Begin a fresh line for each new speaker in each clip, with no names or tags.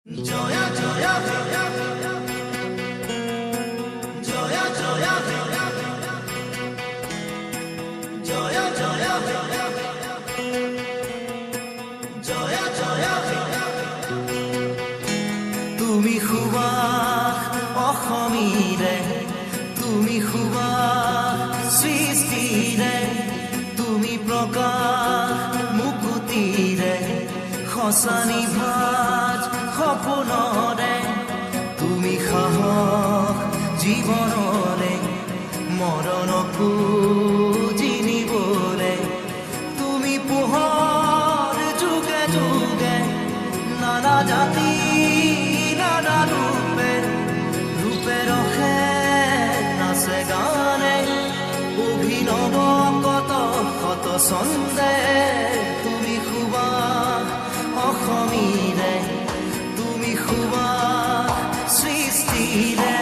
জয়া জয়া জয়া জয়া জয়া জয়া জয়া জয়া জয়া তুমি সুবাস অসমীৰে তুমি সুবাস সৃষ্টিৰে তুমি প্ৰকাশ মুকুতিৰে খসানি ভাজ সপোনৰে তুমি সাহস জীৱনৰে মৰণকো জিনিবৰে তুমি পোহৰ যুগে যুগে নানা জাতি নানা ৰূপে ৰূপে ৰখে নাচে গানে অভিনৱ কত শত ছন্দে তুমি সুবাস অসমীৰে তুমি সুবাস সৃষ্টিৰে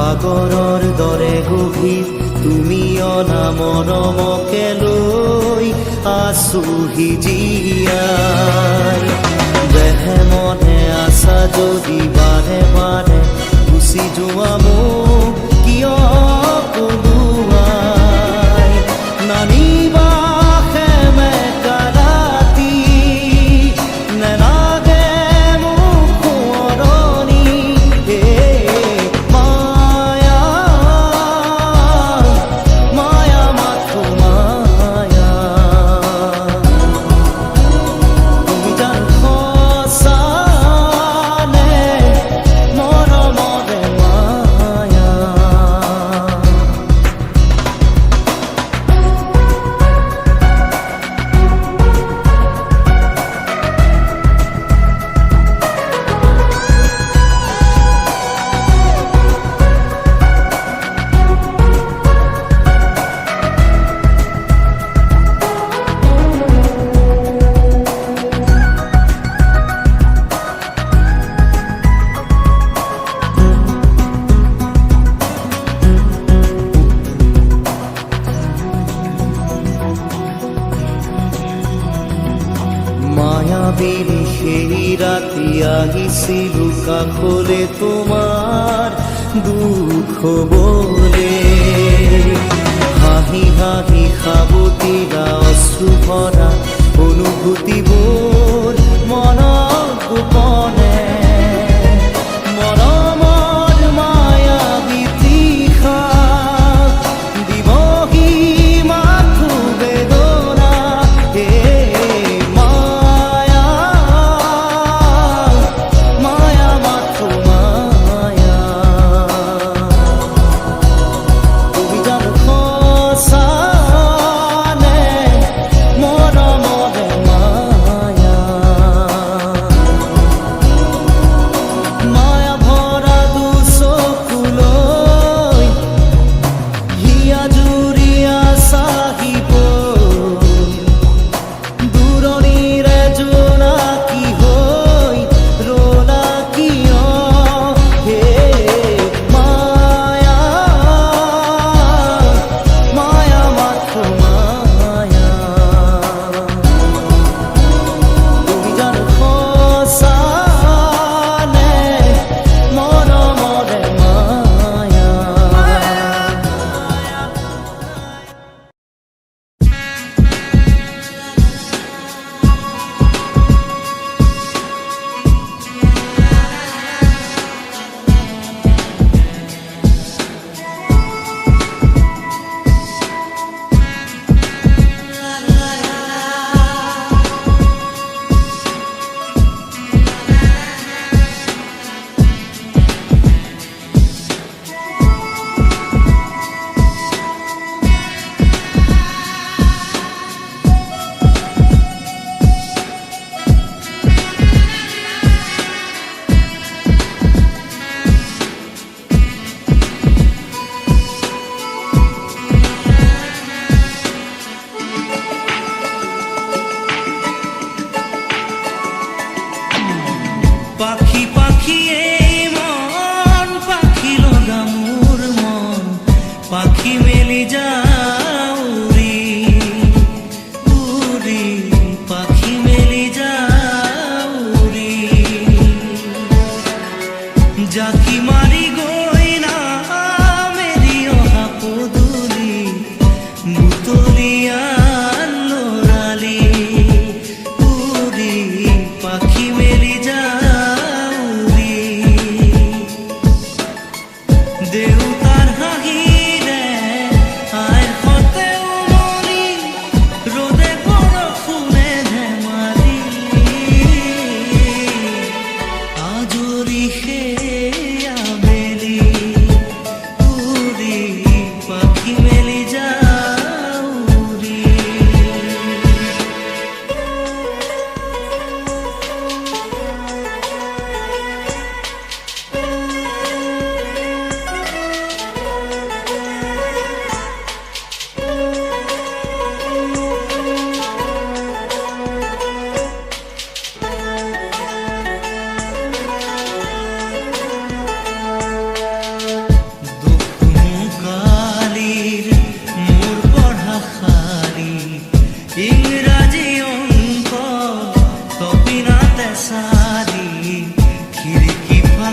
সাগৰৰ দৰে গভীৰ তুমি অনামনমকে লৈ আছোহি জীয়াই দেহে মনে আছা যদি বাৰে বাৰে গুচি যোৱা মোক কিয় পলুৱাই নানিবা সেমেকা ৰাতি নেলাগে মোক সোঁৱৰণি মায়া মায়া মাথো মায়া তুমি জানো সঁচা নে মৰমৰে মায়া মায়াবীৰ সেই ৰাতি আহিছিলো কাষলে তোমাৰ দুখ বলে হাঁহি হাঁহি সাবতিৰা অশ্ৰু ভৰা অনুভূতিবোৰ মনত গোপনে মৰমৰ মায়াবী তৃষা দিবহি মাথো বেদনা মায়া মায়া মাথো মায়া তুমি জানো সঁচা নে মৰমৰে মায়া মায়া ভৰা দুচকুলৈ হিয়া জুৰিয়া চাহিব দূৰণিৰে জোনাকী হৈ ৰলা কিয় হে মায়া মায়া মাথো মায়া তুমি জানো সঁচা নে মৰমৰে মায়া পাখি পাখি এই মন পাখি লগা মোৰ মন পাখি মেলি যাওঁ উৰি পাখি মেলি যাওঁ উৰি জাকি মাৰি গৈ না মেলি অহা পদূলি বুটলিয়া লৰালি উৰি পাখি মেলি দেউতাৰ হাঁহিৰে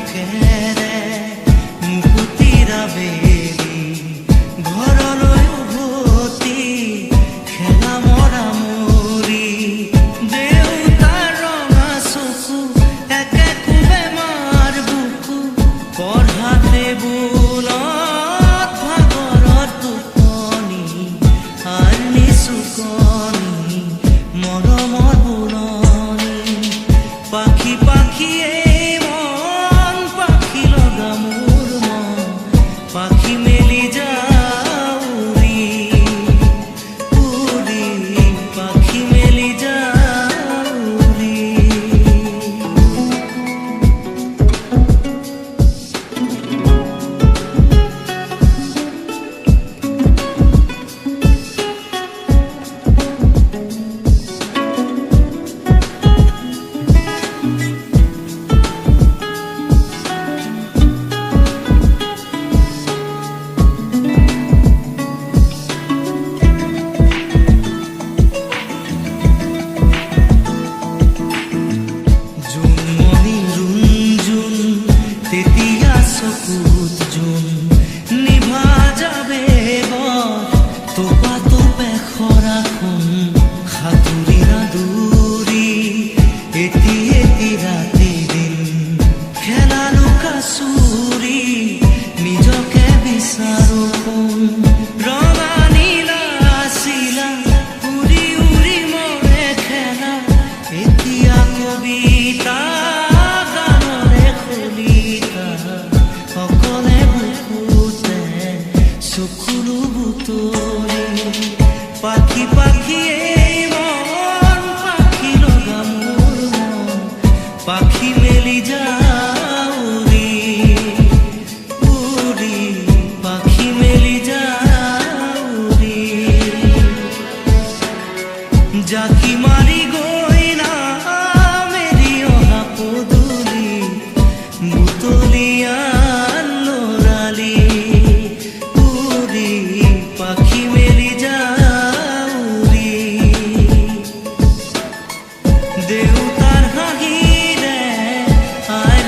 মুখেৰে মুকুতিৰা বেলি ঘৰলৈ উভতি খেলা মৰা মৰি দেউতাৰ ৰঙা চকু একে কোবে মাৰ বুকু পঢ়া টেবুলত ভাগৰত টোপনি আনি চুকনি মৰমৰ বুলনি পাখি পাখিয়ে মন পাখি লগা মোৰ মন পাখি মেলি যাউৰি উৰি পাখি মেলি যাউৰি জোনমণি ৰুণজোন তেতিয়া চকুত জোন নিভা যাবে তোপা তোপে খৰাখন সাঁতুৰিলা দূৰি এটি ৰাতি দিন খেলা লুকা চুৰি নিজকে বিচাৰো কোন ৰঙা নীলা আছিলা উৰি উৰি মৰে খেলা এতিয়া কবিতা গানৰে খলিতা অকলে বুকুতে চকুলো বুটলি পাখি পাখিয়ে মন পাখি লগা মোৰ মন পাখি মেলি যাউৰি উৰি পাখি মেলি যাউৰি জাকি মাৰি গৈ মেলি অহা পদূলি বুটলিয়া লৰালি উৰি পাখি মেলি যাউৰি দেউতাৰ হাঁহিৰে আইৰ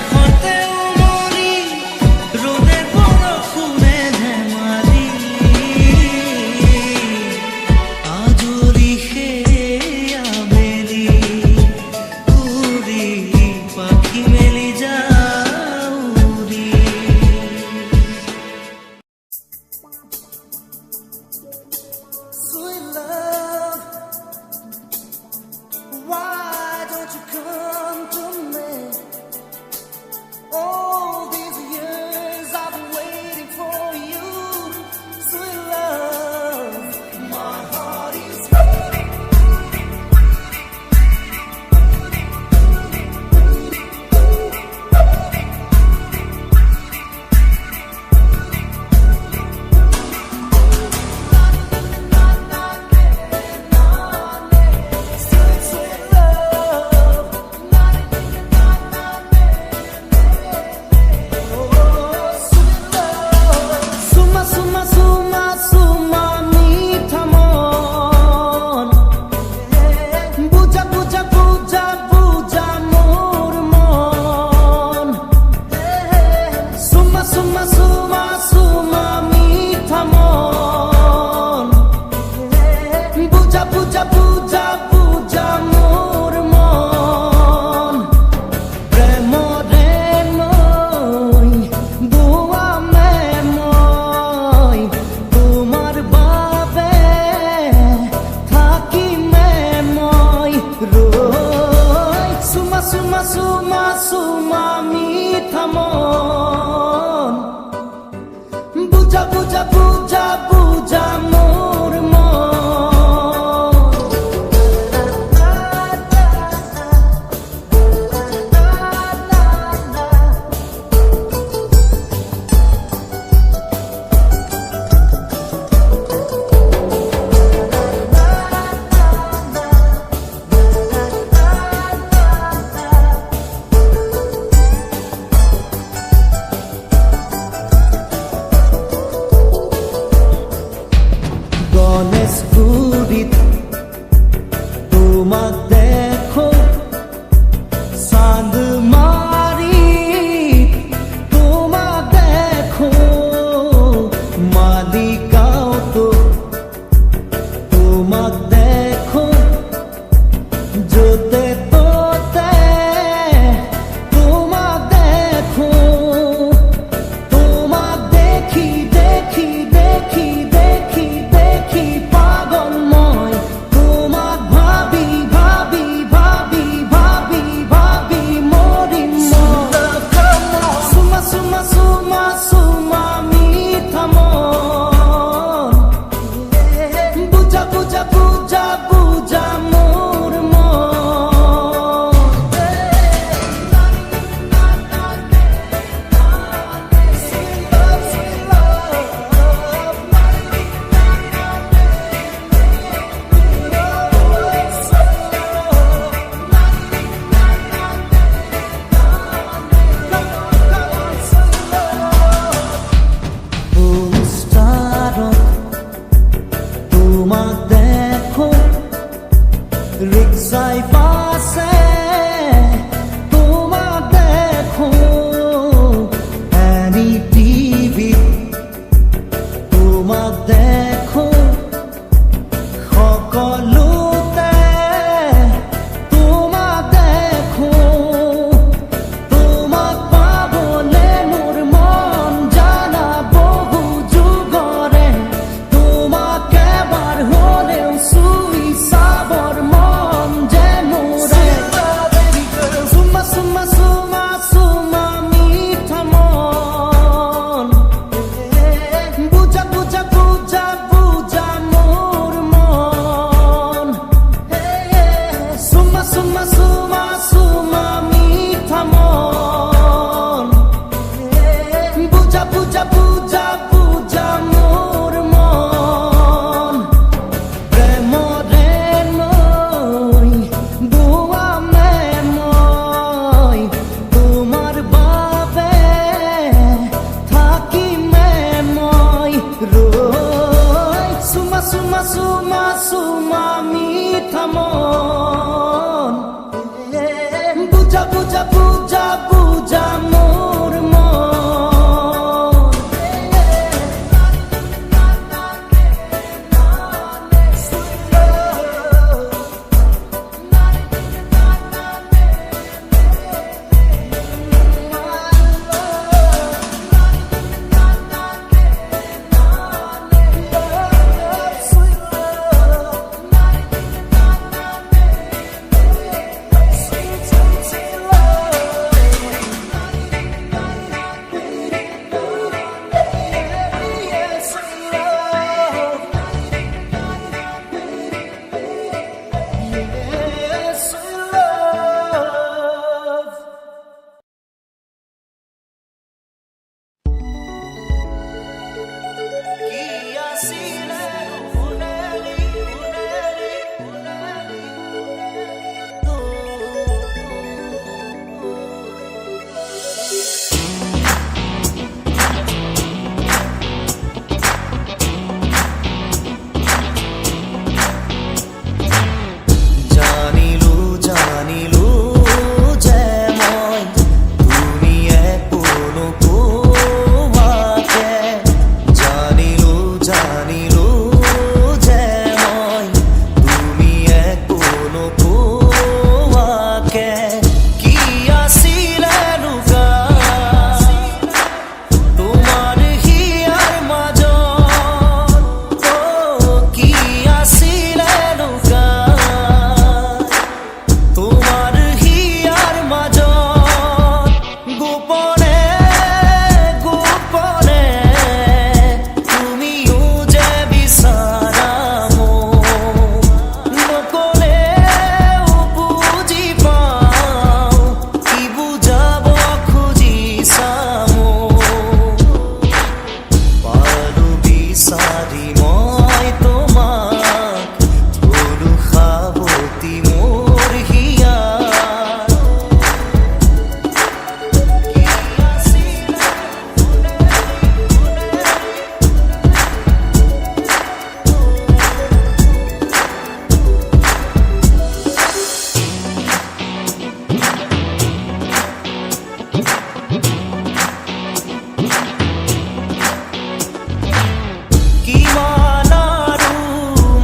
কিমান আৰু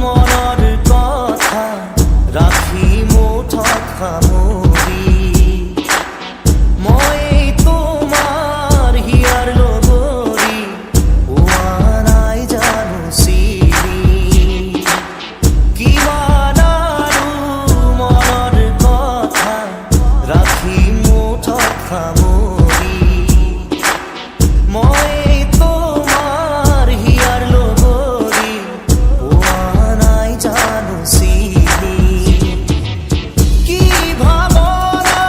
মনৰ কথা ৰাখি মুঠত সামৰি মই তোমাৰ হিয়াৰ লগৰী পোৱা নাই জানো চিৰি কিমান আৰু মনৰ কথা ৰাখি মুঠত সামৰি মই তোমাৰ হিয়াৰ লগৰী পোৱা নাই জানো চিনি কি ভাৱনা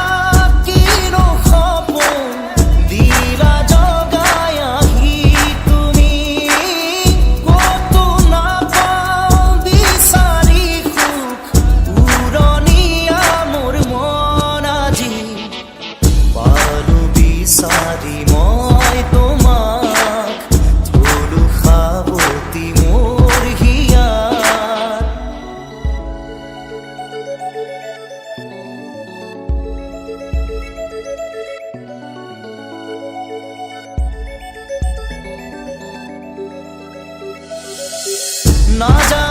কিনো সপোন দিলা জগাই আহি তুমি ক'তো নাপাওঁ বিচাৰি সুখ উৰণীয়া মোৰ মন আজি পালো বিচাৰি মই তোমাক থলো সাৱটি মোৰ হিয়াত না